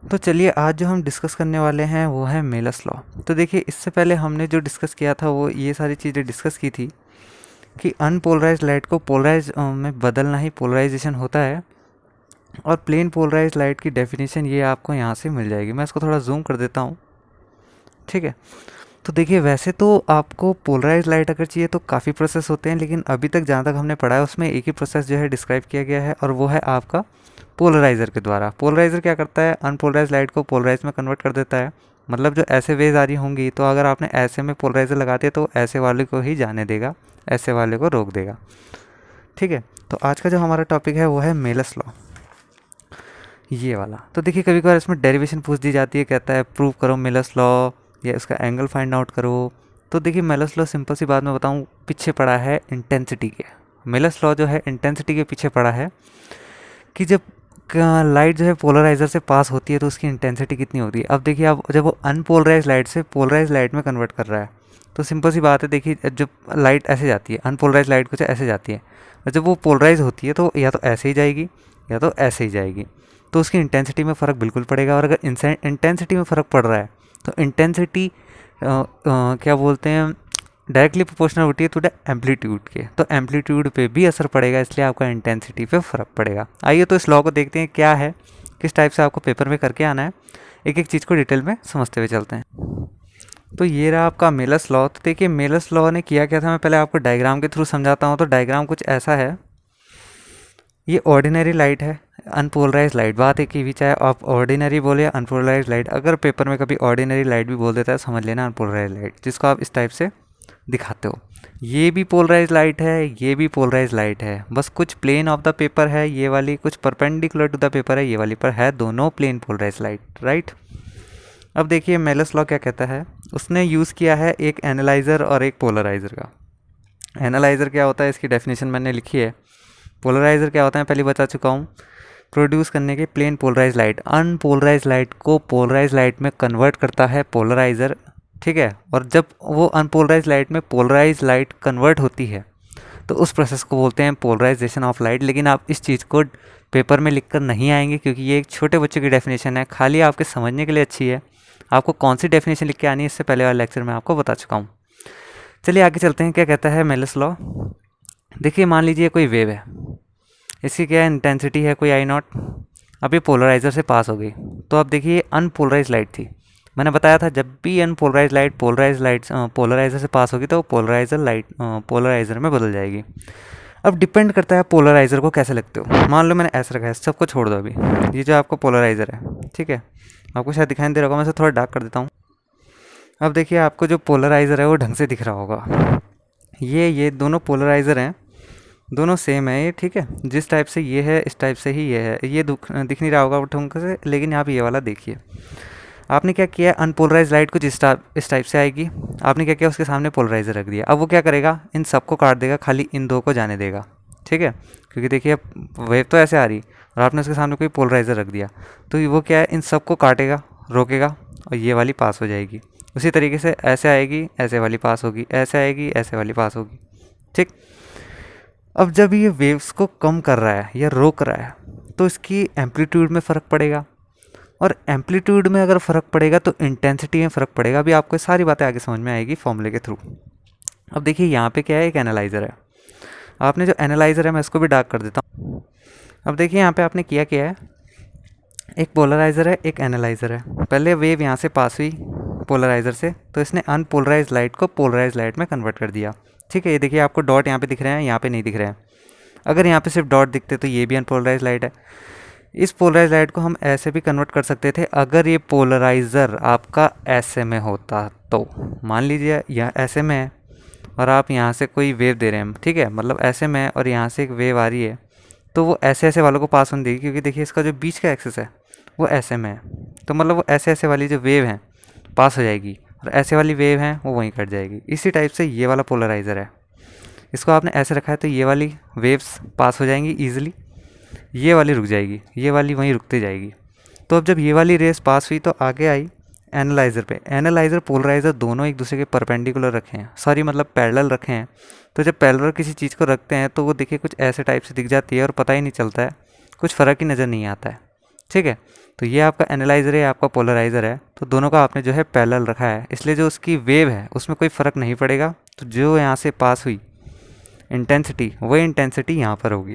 तो चलिए आज जो हम डिस्कस करने वाले हैं वो है मेलस लॉ। तो देखिए इससे पहले हमने जो डिस्कस किया था वो ये सारी चीज़ें डिस्कस की थी कि अनपोलराइज लाइट को पोलराइज में बदलना ही पोलराइजेशन होता है, और प्लेन पोलराइज लाइट की डेफिनेशन ये आपको यहाँ से मिल जाएगी। मैं इसको थोड़ा जूम कर देता हूँ, ठीक है। तो देखिए वैसे तो आपको पोलराइज लाइट अगर चाहिए तो काफ़ी प्रोसेस होते हैं, लेकिन अभी तक जहाँ तक हमने पढ़ा है उसमें एक ही प्रोसेस जो है डिस्क्राइब किया गया है, और वो है आपका पोलराइज़र के द्वारा। पोलराइज़र क्या करता है, अनपोलराइज लाइट को पोलराइज में कन्वर्ट कर देता है। मतलब जो ऐसे वेज आ रही होंगी तो अगर आपने ऐसे में पोलराइज़र लगा दिया तो ऐसे वाले को ही जाने देगा, ऐसे वाले को रोक देगा, ठीक है। तो आज का जो हमारा टॉपिक है वो है मेलस लॉ, ये वाला। तो देखिए कभी कभार इसमें डेरिवेशन पूछ दी जाती है, कहता है प्रूव करो मेलस लॉ या इसका एंगल फाइंड आउट करो। तो देखिए मेलस लॉ सिंपल सी बात मैं बताऊँ, पीछे पड़ा है इंटेंसिटी के। मेलस लॉ जो है इंटेंसिटी के पीछे पड़ा है कि जब लाइट जो है पोलराइज़र से पास होती है तो उसकी इंटेंसिटी कितनी होती है। अब देखिए अब जब वो अनपोलराइज लाइट से पोलराइज लाइट में कन्वर्ट कर रहा है तो सिंपल सी बात है, देखिए जब लाइट ऐसे जाती है, अनपोलराइज लाइट कुछ ऐसे जाती है, और जब वो पोलराइज होती है तो या तो ऐसे ही जाएगी या तो ऐसे ही जाएगी, तो उसकी इंटेंसिटी में फ़र्क बिल्कुल पड़ेगा। और अगर इंटेंसिटी में फ़र्क पड़ रहा है तो इंटेंसिटी क्या बोलते हैं, डायरेक्टली प्रोपोर्शनल होती है टू द एम्पलीट्यूड के, तो एम्पलीट्यूड पे भी असर पड़ेगा, इसलिए आपका इंटेंसिटी पे फ़र्क पड़ेगा। आइए तो इस लॉ को देखते हैं क्या है, किस टाइप से आपको पेपर में करके आना है, एक एक चीज़ को डिटेल में समझते हुए चलते हैं। तो ये रहा आपका मेलस लॉ। तो देखिए मेलस लॉ ने किया क्या था, मैं पहले आपको डायग्राम के थ्रू समझाता हूँ। तो डायग्राम कुछ ऐसा है, ये ऑर्डिनरी लाइट है, अनपोलराइज लाइट। बात एक ही भी, चाहे आप ऑर्डिनरी बोले या अनपोलराइज लाइट, अगर पेपर में कभी ऑर्डिनरी लाइट भी बोल देता है समझ लेना अनपोलराइज लाइट, जिसको आप इस टाइप से दिखाते हो। ये भी पोलराइज लाइट है, ये भी पोलराइज लाइट है, बस कुछ प्लेन ऑफ द पेपर है ये वाली, कुछ परपेंडिकुलर टू द पेपर है ये वाली, पर है दोनों प्लेन पोलराइज लाइट, राइट। अब देखिए मेलस लॉ क्या कहता है, उसने यूज़ किया है एक एनालाइज़र और एक पोलराइज़र का। एनालाइज़र क्या होता है इसकी डेफिनेशन मैंने लिखी है। पोलराइज़र क्या होता है पहले बता चुका हूँ, प्रोड्यूस करने के plane polarise light, unpolarise light को पोलराइज लाइट में कन्वर्ट करता है पोलराइज़र, ठीक है। और जब वो अनपोलराइज लाइट में पोलराइज लाइट कन्वर्ट होती है तो उस प्रोसेस को बोलते हैं पोलराइजेशन ऑफ लाइट। लेकिन आप इस चीज़ को पेपर में लिखकर नहीं आएंगे क्योंकि ये एक छोटे बच्चों की डेफिनेशन है, खाली आपके समझने के लिए अच्छी है। आपको कौन सी डेफिनेशन लिख के आनी है इससे पहले वाले लेक्चर में आपको बता चुका हूँ। चलिए आगे चलते हैं, क्या कहता है मेलस लॉ। देखिए मान लीजिए कोई वेव है, इसकी क्या इंटेंसिटी है कोई आई नॉट, अब ये पोलराइज़र से पास हो गई। तो अब देखिए अनपोलराइज लाइट थी, मैंने बताया था जब भी अनपोलराइज लाइट पोलराइज़र से पास होगी तो पोलराइज़र में बदल जाएगी। अब डिपेंड करता है पोलराइज़र को कैसे लगते हो। मान लो मैंने ऐसे रखा है, सबको छोड़ दो अभी, ये जो आपको पोलराइज़र है, ठीक है, आपको शायद दिखाई दे रहा होगा, मैं इसे थोड़ा डार्क कर देता हूँ। अब देखिए आपको जो पोलराइज़र है वो ढंग से दिख रहा होगा, ये दोनों पोलराइज़र हैं, दोनों सेम है ये, ठीक है। जिस टाइप से ये है इस टाइप से ही ये है, ये दिख नहीं रहा होगा ढंग से, लेकिन यहाँ पे ये वाला देखिए। आपने क्या किया, अनपोलराइज लाइट कुछ इस टाइप से आएगी, आपने क्या किया उसके सामने पोलराइजर रख दिया। अब वो क्या करेगा, इन सबको काट देगा, खाली इन दो को जाने देगा, ठीक है। क्योंकि देखिए अब वेव तो ऐसे आ रही और आपने उसके सामने कोई पोलराइजर रख दिया, तो वो क्या है, इन सबको काटेगा, रोकेगा, और ये वाली पास हो जाएगी। उसी तरीके से ऐसे आएगी, ऐसे वाली पास होगी, ऐसे आएगी, ऐसे वाली पास होगी, ठीक। अब जब ये वेव्स को कम कर रहा है या रोक रहा है तो इसकी एम्पलीट्यूड में फ़र्क पड़ेगा, और एम्पलीट्यूड में अगर फ़र्क पड़ेगा तो इंटेंसिटी में फ़र्क पड़ेगा। अभी आपको सारी बातें आगे समझ में आएगी फॉर्मूले के थ्रू। अब देखिए यहाँ पे क्या है, एक एनालाइज़र है, आपने जो एनालाइज़र है मैं इसको भी डार्क कर देता हूँ। अब देखिए यहाँ पे आपने किया क्या है, एक पोलराइज़र है एक एनालाइज़र है। पहले वेव यहाँ से पास हुई पोलराइज़र से, तो इसने अनपोलराइज लाइट को पोलराइज लाइट में कन्वर्ट कर दिया, ठीक है। ये देखिए आपको डॉट यहाँ पे दिख रहे हैं, यहाँ पे नहीं दिख रहे हैं। अगर यहाँ पे सिर्फ डॉट दिखते तो ये भी अनपोलराइज लाइट है। इस पोलराइज लाइट को हम ऐसे भी कन्वर्ट कर सकते थे, अगर ये पोलराइज़र आपका ऐसे में होता तो। मान लीजिए यह ऐसे में है और आप यहाँ से कोई वेव दे रहे हैं, ठीक है, मतलब ऐसे में है और यहाँ से एक वेव आ रही है, तो वो ऐसे ऐसे वालों को पास होने देगी, क्योंकि देखिए इसका जो बीच का एक्सिस है वो ऐसे में है, तो मतलब वो ऐसे ऐसे वाली जो वेव है पास हो जाएगी, और ऐसे वाली वेव है वो वहीं कट जाएगी। इसी टाइप से ये वाला पोलराइज़र है, इसको आपने ऐसे रखा है तो ये वाली वेव्स पास हो जाएंगी ईजिली, ये वाली रुक जाएगी, ये वाली वहीं रुकते जाएगी। तो अब जब ये वाली रेस पास हुई तो आगे आई एनालाइज़र पे। एनालाइज़र पोलराइज़र दोनों एक दूसरे के परपेंडिकुलर रखे हैं, सॉरी मतलब पैरेलल रखे हैं। तो जब पैरेलल किसी चीज़ को रखते हैं तो वो देखिए कुछ ऐसे टाइप से दिख जाती है और पता ही नहीं चलता है, कुछ फ़र्क ही नज़र नहीं आता है, ठीक है। तो ये आपका एनालाइजर है, आपका पोलराइज़र है, तो दोनों का आपने जो है पैरेलल रखा है, इसलिए जो उसकी वेव है उसमें कोई फ़र्क नहीं पड़ेगा। तो जो यहाँ से पास हुई इंटेंसिटी, वही इंटेंसिटी यहाँ पर होगी।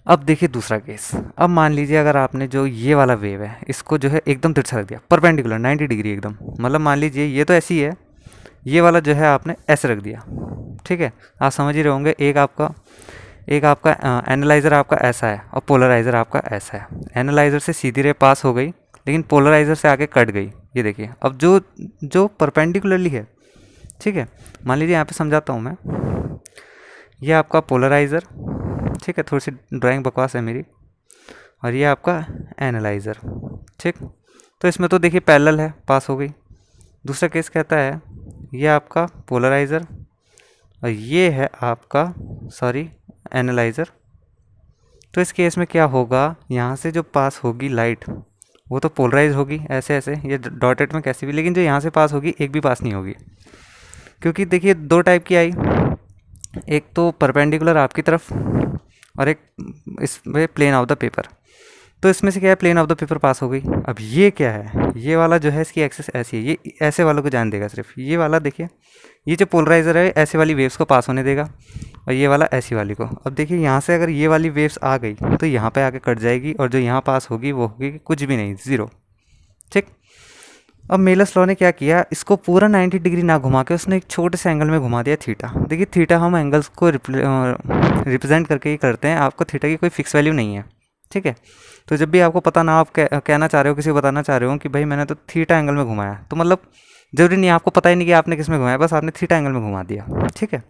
अब देखिए दूसरा केस। अब मान लीजिए अगर आपने जो ये वाला वेव है इसको जो है एकदम तिरछा रख दिया, परपेंडिकुलर 90 डिग्री एकदम, मतलब मान लीजिए ये तो ऐसी है, ये वाला जो है आपने ऐसे रख दिया, ठीक है। आप समझ ही रहे होंगे, एक आपका एनालाइज़र आपका ऐसा है और पोलराइज़र आपका ऐसा है। एनालाइज़र से सीधी रे पास हो गई, लेकिन पोलराइज़र से आगे कट गई। ये देखिए, अब जो जो परपेंडिकुलरली है, ठीक है, मान लीजिए यहाँ पे समझाता हूँ मैं। ये आपका पोलराइज़र, ठीक है, थोड़ी सी ड्राइंग बकवास है मेरी, और ये आपका एनालाइज़र, ठीक। तो इसमें तो देखिए पैरेलल है, पास हो गई। दूसरा केस कहता है ये आपका पोलराइज़र और ये है आपका एनालाइज़र। तो इस केस में क्या होगा, यहाँ से जो पास होगी लाइट वो तो पोलराइज होगी, ऐसे ऐसे ये डॉटेड में कैसे भी, लेकिन जो यहाँ से पास होगी एक भी पास नहीं होगी, क्योंकि देखिए दो टाइप की आई, एक तो परपेंडिकुलर आपकी तरफ और एक इस प्लेन ऑफ द पेपर। तो इसमें से क्या है, plane of the paper pass हो गई। अब ये क्या है, ये वाला जो है इसकी एक्सिस ऐसी है, ये ऐसे वालों को जान देगा सिर्फ, ये वाला देखिए, ये जो पोलराइज़र है ऐसे वाली वेव्स को पास होने देगा और ये वाला ऐसी वाली को। अब देखिए यहाँ से अगर ये वाली वेव्स आ गई तो यहाँ पे आके कट जाएगी और जो यहाँ पास होगी वो होगी कुछ भी नहीं, ज़ीरो, ठीक। अब मेलस लॉ ने क्या किया, इसको पूरा 90 डिग्री ना घुमा के उसने एक छोटे से एंगल में घुमा दिया, थीटा। देखिए थीटा हम एंगल्स को रिप्रेजेंट करके ही करते हैं, आपको थीटा की कोई फिक्स वैल्यू नहीं है, ठीक है। तो जब भी आपको पता ना, आप कहना चाह रहे हो, किसी को बताना चाह रहे हो कि भाई मैंने तो थीटा एंगल में घुमाया, तो मतलब जरूरी नहीं, आपको पता ही नहीं कि आपने किस में घुमाया, बस आपने थीटा एंगल में घुमा दिया, ठीक है।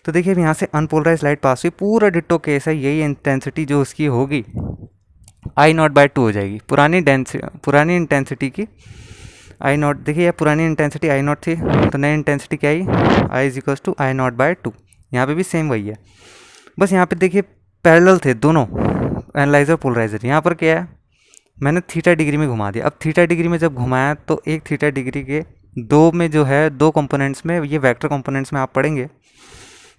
तो देखिए अब यहाँ से अनपोलराइज लाइट पास हुई, पूरा डिट्टो केस है, यही इंटेंसिटी जो उसकी होगी I0/2 हो जाएगी, पुरानी इंटेंसिटी की I0। देखिए यह पुरानी इंटेंसिटी I0 थी, तो नई इंटेंसिटी क्या आई, I = I0/2। यहाँ पे भी सेम वही है, बस यहाँ पे देखिए पैरेलल थे दोनों, एनालाइज़र पोलराइज़र। यहाँ पर क्या है, मैंने थीटा डिग्री में घुमा दिया। अब थीटा डिग्री में जब घुमाया तो एक थीटा डिग्री के दो में जो है, दो कंपोनेंट्स में, ये वेक्टर कंपोनेंट्स में आप पढ़ेंगे,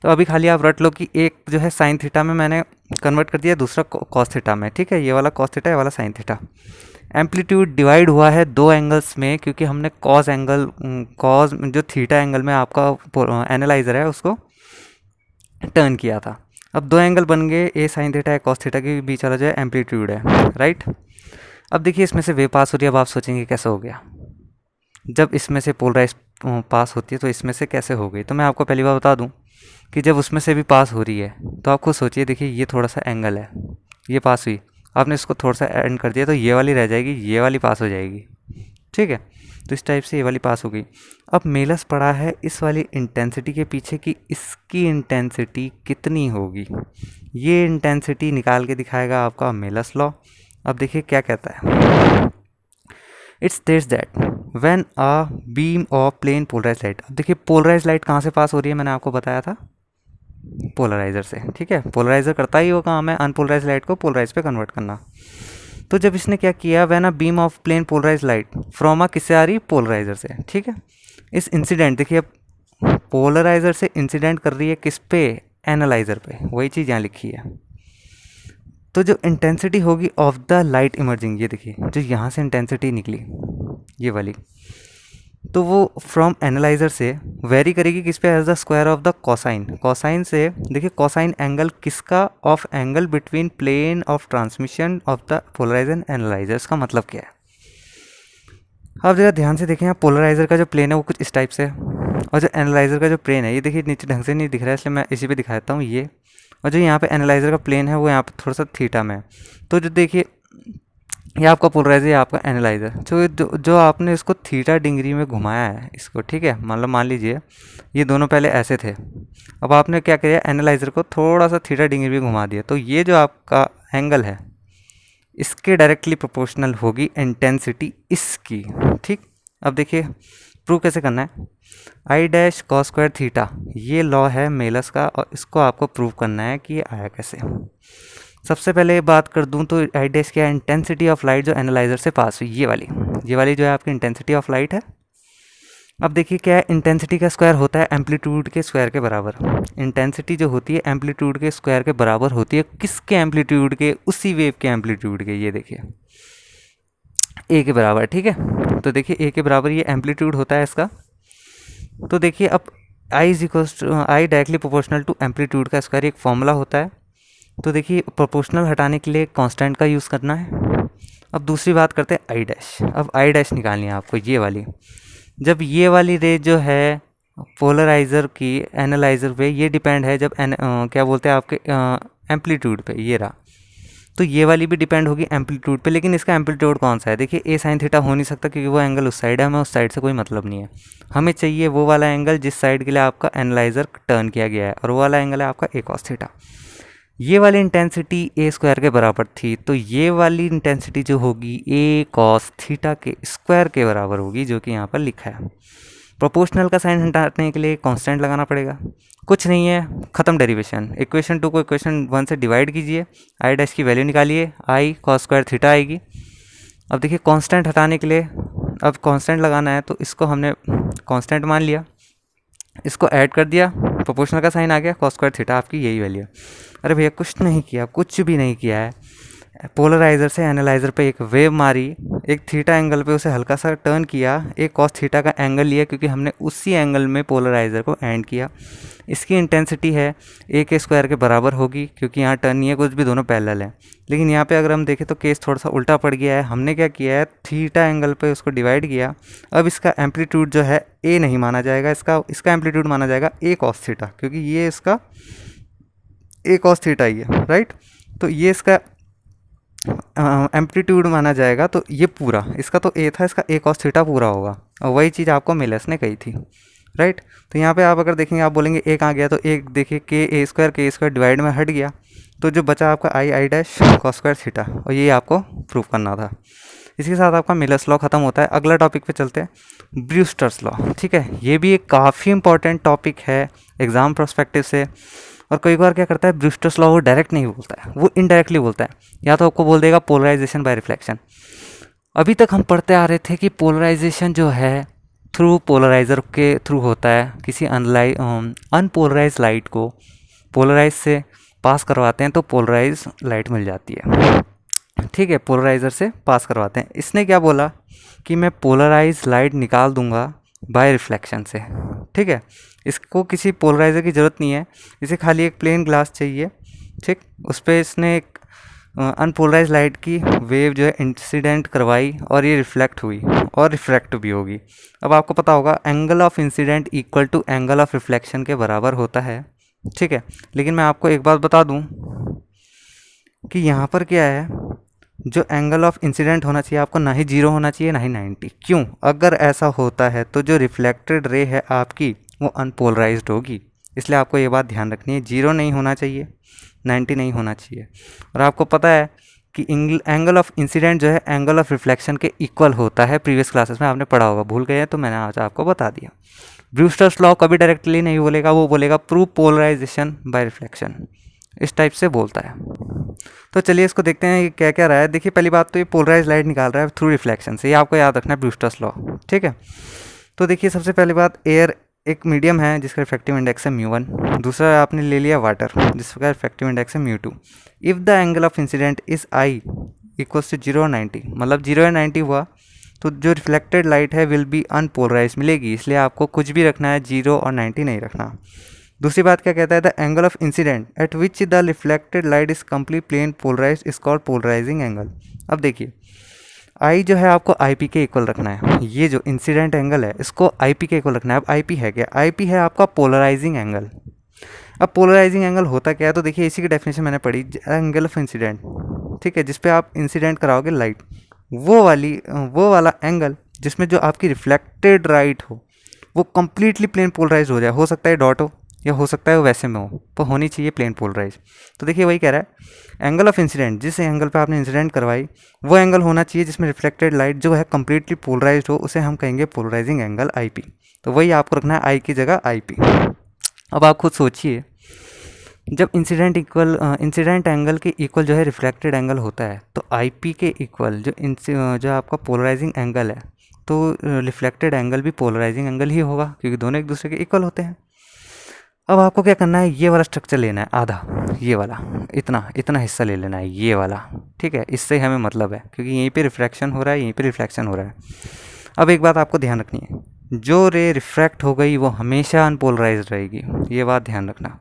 तो अभी खाली आप रट लो कि एक जो है साइन थीटा में मैंने कन्वर्ट कर दिया, दूसरा कॉस थीटा में, ठीक है। ये वाला कॉस थीटा, ये वाला साइन थीटा। एम्पलीट्यूड डिवाइड हुआ है दो एंगल्स में, क्योंकि हमने कॉस जो थीटा एंगल में आपका एनालाइज़र है उसको टर्न किया था। अब दो एंगल बन गए, ए साइन थीटा है, कॉस थीटा के बीच वाला जो है एम्पलीट्यूड है, राइट। अब देखिए इसमें से वेव पास हो रही है, अब आप सोचेंगे कैसे हो गया, जब इसमें से पोलराइज पास होती है तो इसमें से कैसे हो गई। तो मैं आपको पहली बार बता दूं कि जब उसमें से भी पास हो रही है तो आप खुद सोचिए, देखिए ये थोड़ा सा एंगल है, ये पास हुई, आपने इसको थोड़ा सा एंड कर दिया तो ये वाली रह जाएगी, ये वाली पास हो जाएगी, ठीक है। तो इस टाइप से ये वाली पास हो गई। अब मेलस पड़ा है इस वाली इंटेंसिटी के पीछे कि इसकी इंटेंसिटी कितनी होगी, ये इंटेंसिटी निकाल के दिखाएगा आपका मेलस लॉ। अब देखिए क्या कहता है, it states that when a beam of plane polarise light. अब देखिए पोलराइज लाइट कहाँ से पास हो रही है, मैंने आपको बताया था पोलराइजर से, ठीक है। पोलराइजर करता ही वो काम है, अनपोलराइज लाइट को पोलराइज पे कन्वर्ट करना। तो जब इसने क्या किया, when a beam of plane polarise light from a, किससे आ रही, पोलराइजर से, ठीक है। इस इंसिडेंट, देखिए अब पोलराइजर से इंसिडेंट कर रही है किस पे, एनालाइजर पे, वही चीज़ यहाँ लिखी है। तो जो इंटेंसिटी होगी ऑफ द लाइट इमर्जिंग, ये देखिए जो यहाँ से इंटेंसिटी निकली ये वाली, तो वो फ्रॉम एनालाइजर से वेरी करेगी किस पे, as the square of the cosine. Cosine से देखिए कोसाइन एंगल किसका, of angle between plane of transmission of the polariser analyser. इसका मतलब क्या है, आप जरा ध्यान से देखें, यहाँ पोलराइजर का जो प्लेन है वो कुछ इस टाइप से है, और जो एनालाइजर का जो प्लेन है, ये देखिए नीचे ढंग से नहीं दिख रहा है इसलिए मैं इसी पे दिखा देता हूँ ये, और जो यहाँ पे एनालाइजर का प्लेन है वो यहाँ पे थोड़ा सा थीटा में है। तो जो देखिए ये आपका पोलराइजर, ये आपका एनालाइजर, जो आपने इसको थीटा डिग्री में घुमाया है इसको, ठीक है। मतलब मान लीजिए ये दोनों पहले ऐसे थे, अब आपने क्या किया, एनालाइजर को थोड़ा सा थीटा डिग्री में घुमा दिया, तो ये जो आपका एंगल है इसके डायरेक्टली प्रोपोर्शनल होगी इंटेंसिटी इसकी, ठीक। अब देखिए प्रूव कैसे करना है, I' cos स्क्वायर थीटा, ये लॉ है मेलस का, और इसको आपको प्रूव करना है कि ये आया कैसे। सबसे पहले बात कर दूं तो I' क्या है, इंटेंसिटी ऑफ लाइट जो एनालाइजर से पास हुई, ये वाली जो है आपकी इंटेंसिटी ऑफ लाइट है। अब देखिए क्या है, इंटेंसिटी का स्क्वायर होता है एम्पलीट्यूड के स्क्वायर के बराबर। इंटेंसिटी जो होती है एम्पलीट्यूड के स्क्वायर के बराबर होती है, किसके एम्पलीट्यूड के, उसी वेव के एम्पलीट्यूड के। ये देखिए ए के बराबर, ठीक है। तो देखिए ए के बराबर ये एम्पलीट्यूड होता है इसका। तो देखिए अब I is equals to I directly proportional to amplitude का स्क्वायर, एक फॉर्मूला होता है। तो देखिए प्रोपोर्शनल हटाने के लिए कांस्टेंट का यूज़ करना है। अब दूसरी बात करते हैं आई डैश। अब आई डैश निकालनी है आपको, ये वाली। जब ये वाली रे जो है पोलराइज़र की एनालाइज़र पे, ये डिपेंड है जब क्या बोलते हैं आपके एम्पलीट्यूड पे, ये रहा। तो ये वाली भी डिपेंड होगी एम्पलीट्यूड पे, लेकिन इसका एम्पलीट्यूड कौन सा है? देखिए ए साइन थीटा हो नहीं सकता क्योंकि वो एंगल उस साइड है, हमें उस साइड से कोई मतलब नहीं है। हमें चाहिए वो वाला एंगल जिस साइड के लिए आपका एनालाइज़र टर्न किया गया है, और वो वाला एंगल है आपका ए कॉस थीटा। ये वाली इंटेंसिटी ए स्क्वायर के बराबर थी, तो ये वाली इंटेंसिटी जो होगी ए कॉस थीटा के स्क्वायर के बराबर होगी, जो कि यहाँ पर लिखा है। प्रोपोर्शनल का साइन हटाने के लिए कांस्टेंट लगाना पड़ेगा, कुछ नहीं है, ख़त्म डेरिवेशन। इक्वेशन 2 को इक्वेशन 1 से डिवाइड कीजिए, आई डैश की वैल्यू निकालिए, आई कॉस स्क्वायर थीटा आएगी। अब देखिए कांस्टेंट हटाने के लिए, अब कांस्टेंट लगाना है तो इसको हमने कांस्टेंट मान लिया, इसको ऐड कर दिया, प्रोपोर्शनल का साइन आ गया, कॉस स्क्वायर थीटा आपकी यही वैल्यू है। अरे भैया कुछ नहीं किया, कुछ भी नहीं किया है। पोलराइज़र से एनालाइज़र पे एक वेव मारी, एक थीटा एंगल पे उसे हल्का सा टर्न किया, एक कॉस थीटा का एंगल लिया क्योंकि हमने उसी एंगल में पोलराइज़र को एंड किया। इसकी इंटेंसिटी है ए के स्क्वायर के बराबर होगी क्योंकि यहाँ टर्न नहीं है कुछ भी, दोनों पैरेलल हैं। लेकिन यहाँ पे अगर हम देखें तो केस थोड़ा सा उल्टा पड़ गया है। हमने क्या किया है, थीटा एंगल पे उसको डिवाइड किया। अब इसका एम्पलीट्यूड जो है ए नहीं माना जाएगा, इसका एम्पलीट्यूड माना जाएगा ए कॉस थीटा, क्योंकि ये इसका ए कॉस थीटा ही है, राइट। तो ये इसका एम्पलीट्यूड माना जाएगा, तो ये पूरा इसका तो ए था, इसका ए कॉस थीटा पूरा होगा। और वही चीज़ आपको मिलस ने कही थी, राइट। तो यहाँ पे आप अगर देखेंगे, आप बोलेंगे ए कहाँ गया, तो एक देखिए के स्क्वायर डिवाइड में हट गया, तो जो बचा आपका I dash cos square theta, और ये आपको प्रूव करना था। इसके साथ आपका मिलर्स लॉ खत्म होता है। अगला टॉपिक पे चलते हैं, ब्रूस्टर्स लॉ, ठीक है। ये भी एक काफ़ी इंपॉर्टेंट टॉपिक है एग्ज़ाम प्रोस्पेक्टिव से। और कई बार क्या करता है, ब्रूस्टर्स लॉ वो डायरेक्ट नहीं बोलता है, वो इनडायरेक्टली बोलता है। या तो आपको बोल देगा पोलराइजेशन बाय रिफ्लेक्शन। अभी तक हम पढ़ते आ रहे थे कि पोलराइजेशन जो है थ्रू पोलराइज़र के थ्रू होता है। किसी अनपोलराइज लाइट को पोलराइज से पास करवाते हैं तो पोलराइज लाइट मिल जाती है, ठीक है। पोलराइज़र से पास करवाते हैं। इसने क्या बोला कि मैं पोलराइज लाइट निकाल दूंगा बाय रिफ्लेक्शन से, ठीक है। इसको किसी पोलराइज़र की ज़रूरत नहीं है, इसे खाली एक प्लेन ग्लास चाहिए, ठीक। उस पर इसने एक अनपोलराइज लाइट की वेव जो है इंसिडेंट करवाई, और ये रिफ्लेक्ट हुई और रिफ्रैक्ट भी होगी। अब आपको पता होगा angle of incident equal to angle of reflection के बराबर होता है, ठीक है। लेकिन मैं आपको एक बात बता दूं कि यहाँ पर क्या है, जो एंगल ऑफ इंसिडेंट होना चाहिए आपको ना ही 0 होना चाहिए ना ही 90। क्यों? अगर ऐसा होता है तो जो रिफ्लेक्टेड रे है आपकी वो अनपोलराइज्ड होगी। इसलिए आपको ये बात ध्यान रखनी है, 0 नहीं होना चाहिए, 90 नहीं होना चाहिए। और आपको पता है कि एंगल ऑफ इंसिडेंट जो है एंगल ऑफ रिफ्लेक्शन के इक्वल होता है। प्रीवियस क्लासेस में आपने पढ़ा होगा, भूल गए हैं तो मैंने आज आपको बता दिया। ब्रूस्टर्स लॉ कभी डायरेक्टली नहीं बोलेगा, वो बोलेगा प्रूव पोलराइजेशन बाय रिफ्लेक्शन, इस टाइप से बोलता है। तो चलिए इसको देखते हैं क्या क्या रहा है। देखिए पहली बात तो ये पोलराइज लाइट निकाल रहा है थ्रू रिफ्लेक्शन से, ये आपको याद रखना है ब्रूस्टर्स लॉ, ठीक है। तो देखिए सबसे पहली बात, एयर एक मीडियम है जिसका रिफ्रैक्टिव इंडेक्स है μ1। दूसरा आपने ले लिया वाटर जिसका रिफ्रैक्टिव इंडेक्स है μ2। If the angle of incident is I equals to 0 और 90, मतलब 0 या 90 हुआ तो जो रिफ्लेक्टेड लाइट है विल बी अनपोलराइज मिलेगी। इसलिए आपको कुछ भी रखना है, 0 और 90 नहीं रखना। दूसरी बात क्या कहता है, the angle of incident at which the reflected light is complete plane polarise is called polarising angle. अब देखिए आई जो है आपको आई पी के इक्वल रखना है, ये जो इंसिडेंट एंगल है इसको आई पी के इक्वल रखना है। अब आई पी है क्या? आई पी है आपका पोलराइजिंग एंगल। अब पोलराइजिंग एंगल होता क्या है, तो देखिए इसी की डेफिनेशन मैंने पढ़ी, एंगल ऑफ इंसिडेंट, ठीक है, जिसपे आप इंसिडेंट कराओगे लाइट, वो वाला एंगल जिसमें जो आपकी रिफ्लेक्टेड लाइट हो वो कम्प्लीटली प्लेन पोलराइज हो जाए। हो सकता है डॉट हो या हो सकता है वो वैसे में हो, पर होनी चाहिए प्लेन पोलराइज। तो देखिए वही कह रहा है, एंगल ऑफ इंसिडेंट, जिस एंगल पे आपने इंसिडेंट करवाई वो एंगल होना चाहिए जिसमें रिफ्लेक्टेड लाइट जो है कम्प्लीटली पोलराइज हो, उसे हम कहेंगे पोलराइजिंग एंगल आई पी। तो वही आपको रखना है आई की जगह आई पी। अब आप खुद सोचिए, जब इंसिडेंट एंगल के इक्वल जो है रिफ्लेक्टेड एंगल होता है, तो आई पी के इक्वल जो आपका पोलराइजिंग एंगल है, तो रिफ्लेक्टेड एंगल भी पोलराइजिंग एंगल ही होगा क्योंकि दोनों एक दूसरे के इक्वल होते हैं। अब आपको क्या करना है, ये वाला स्ट्रक्चर लेना है आधा, ये वाला इतना इतना हिस्सा ले लेना है, ये वाला, ठीक है। इससे हमें मतलब है क्योंकि यहीं पे रिफ्रैक्शन हो रहा है, यहीं पे रिफ्लेक्शन हो रहा है। अब एक बात आपको ध्यान रखनी है, जो रे रिफ्रैक्ट हो गई वो हमेशा अनपोलराइज रहेगी, ये बात ध्यान रखना।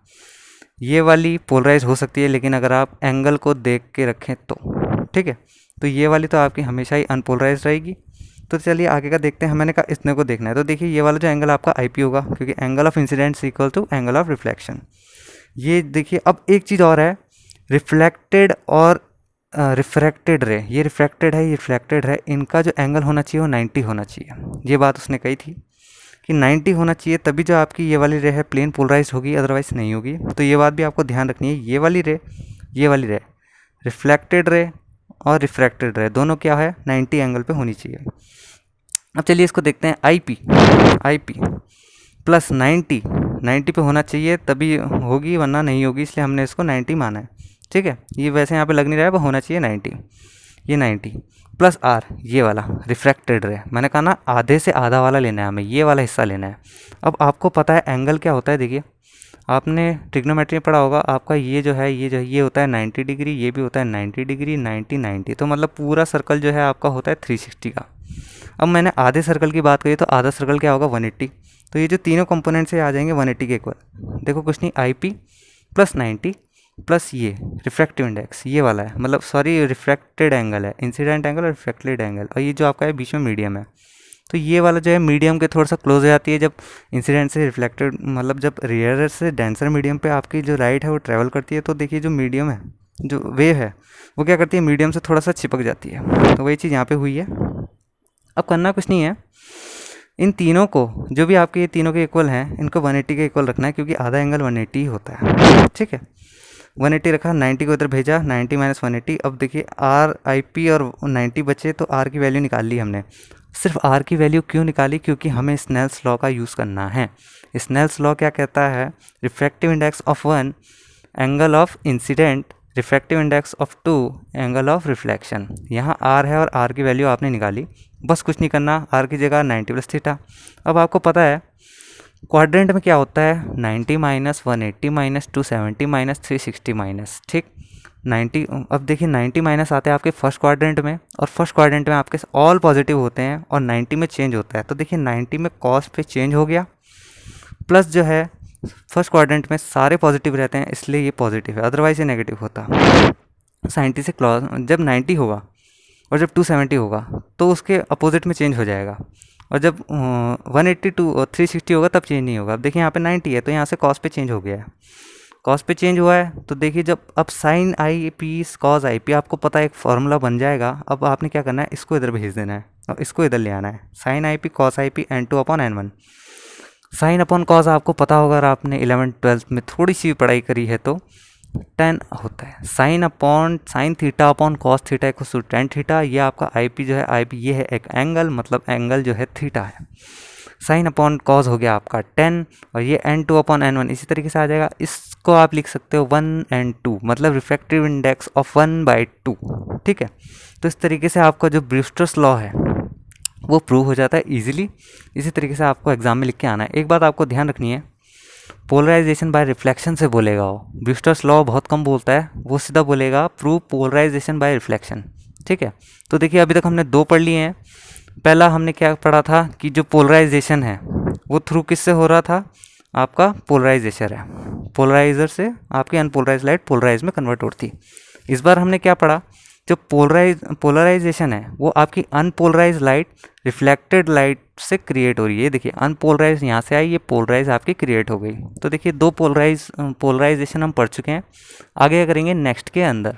ये वाली पोलराइज हो सकती है लेकिन अगर आप एंगल को देख के रखें तो, ठीक है। तो ये वाली तो आपकी हमेशा ही अनपोलराइज रहेगी। तो चलिए आगे का देखते हैं, मैंने कहा इतने को देखना है। तो देखिए ये वाला जो एंगल आपका आई पी होगा, क्योंकि angle of incident equal to angle of reflection. ये देखिए अब एक चीज़ और है, रिफ्लेक्टेड और रिफ्रैक्टेड रे, ये रिफ्रैक्टेड है, ये रिफ्लेक्टेड है, इनका जो एंगल होना चाहिए वो 90 होना चाहिए। ये बात उसने कही थी कि 90 होना चाहिए, तभी जो आपकी ये वाली रे है प्लेन पोलराइज होगी, अदरवाइज नहीं होगी। तो ये बात भी आपको ध्यान रखनी है, ये वाली रे रिफ्लेक्टेड रे और रिफ्रैक्टेड रे दोनों क्या है 90 एंगल पे होनी चाहिए। अब चलिए इसको देखते हैं, आई पी प्लस 90 पे होना चाहिए तभी होगी, वरना नहीं होगी, इसलिए हमने इसको 90 माना है, ठीक है। ये वैसे यहाँ पे लग नहीं रहा है, वो होना चाहिए 90, ये 90 प्लस आर, ये वाला रिफ्रैक्टेड रे, मैंने कहा ना आधे से आधा वाला लेना है हमें, ये वाला हिस्सा लेना है। अब आपको पता है एंगल क्या होता है, देखिए आपने ट्रिग्नोमेट्री में पढ़ा होगा, आपका ये जो है ये होता है 90 डिग्री, ये भी होता है 90 डिग्री, 90 90, तो मतलब पूरा सर्कल जो है आपका होता है 360 का। अब मैंने आधे सर्कल की बात करी तो आधा सर्कल क्या होगा 180, तो ये जो तीनों कंपोनेंट से आ जाएंगे 180 के इक्वल। देखो कुछ नहीं, आई पी प्लस 90 प्लस ये रिफ्रैक्टिव इंडेक्स, ये वाला है, मतलब सॉरी रिफ्रैक्टेड एंगल है, इंसिडेंट एंगल और रिफ्रैक्टेड एंगल, और ये जो आपका है बीच में मीडियम है। तो ये वाला जो है मीडियम के थोड़ा सा क्लोज हो जाती है जब इंसिडेंट से रिफ्लेक्टेड, मतलब जब रेयर से डेंसर मीडियम पे आपकी जो लाइट है वो ट्रैवल करती है, तो देखिए जो मीडियम है, जो वेव है वो क्या करती है मीडियम से थोड़ा सा चिपक जाती है, तो वही चीज़ यहाँ पे हुई है। अब करना कुछ नहीं है, इन तीनों को जो भी आपके ये तीनों के इक्वल हैं इनको 180 के इक्वल रखना है, क्योंकि आधा एंगल 180 ही होता है, ठीक है। 180 रखा, 90 को इधर भेजा, 90 माइनस 180। अब देखिए आर आई पी और 90 बचे, तो आर की वैल्यू निकाल ली हमने। सिर्फ आर की वैल्यू क्यों निकाली, क्योंकि हमें स्नेल्स लॉ का यूज़ करना है। स्नेल्स लॉ क्या कहता है, refractive index of one angle of incident, refractive index of two angle of reflection. यहाँ आर है और आर की वैल्यू आपने निकाली, बस कुछ नहीं करना, आर की जगह 90 प्लस थीटा। अब आपको पता है क्वाड्रेंट में क्या होता है, 90 माइनस 180 माइनस 270 माइनस 360 माइनस, ठीक 90। अब देखिए 90 माइनस आते हैं आपके फर्स्ट क्वाड्रेंट में, और फर्स्ट क्वाड्रेंट में आपके ऑल पॉजिटिव होते हैं और 90 में चेंज होता है। तो देखिए 90 में कॉस पे चेंज हो गया, प्लस जो है फर्स्ट क्वाड्रेंट में सारे पॉजिटिव रहते हैं, इसलिए ये पॉजिटिव है, अदरवाइज ये नेगेटिव होता। 90 से क्लॉज जब 90 होगा और जब 270 होगा तो उसके अपोजिट में चेंज हो जाएगा, और जब 182 और 360 होगा तब चेंज नहीं होगा। अब देखिए यहाँ पे 90 है तो यहाँ से कॉस पे चेंज हो गया है, कॉस पे चेंज हुआ है, तो देखिए जब अब sine i p cos i p, आपको पता है एक फार्मूला बन जाएगा। अब आपने क्या करना है, इसको इधर भेज देना है और इसको इधर ले आना है, sine i p cos i p N2/N1। Sine upon cos आपको पता होगा, अगर आपने 11th-12th में थोड़ी सी पढ़ाई करी है तो 10 होता है। Sine theta upon cos theta equals to tan theta. ये आपका आई पी जो है, आई पी ये है एक एंगल, मतलब एंगल जो है थीटा है। साइन अपॉन कॉस हो गया आपका 10, और ये N2/N1 इसी तरीके से आ जाएगा। इसको आप लिख सकते हो 1 and 2, मतलब रिफ्रैक्टिव इंडेक्स ऑफ 1/2, ठीक है। तो इस तरीके से आपका जो ब्रूस्टर्स लॉ है वो प्रूव हो जाता है इजीली। इसी तरीके से आपको एग्जाम में लिख के आना है। एक बात आपको ध्यान रखनी है, पोलराइजेशन बाय रिफ्लेक्शन से बोलेगा वो, ब्रूस्टर्स लॉ बहुत कम बोलता है, वो सीधा बोलेगा प्रूव पोलराइजेशन बाय रिफ्लेक्शन, ठीक है। तो देखिए अभी तक हमने दो पढ़ लिए हैं। पहला हमने क्या पढ़ा था कि जो पोलराइजेशन है वो थ्रू किससे हो रहा था, आपका पोलराइजेशन है, पोलराइजर से आपकी अनपोलराइज लाइट पोलराइज में कन्वर्ट होती। इस बार हमने क्या पढ़ा, जो पोलराइजेशन है वो आपकी अनपोलराइज लाइट रिफ्लेक्टेड लाइट से क्रिएट हो रही है। देखिए अनपोलराइज यहाँ से आई, ये पोलराइज आपकी क्रिएट हो गई। तो देखिए दो पोलराइजेशन हम पढ़ चुके हैं, आगे क्या करेंगे नेक्स्ट के अंदर।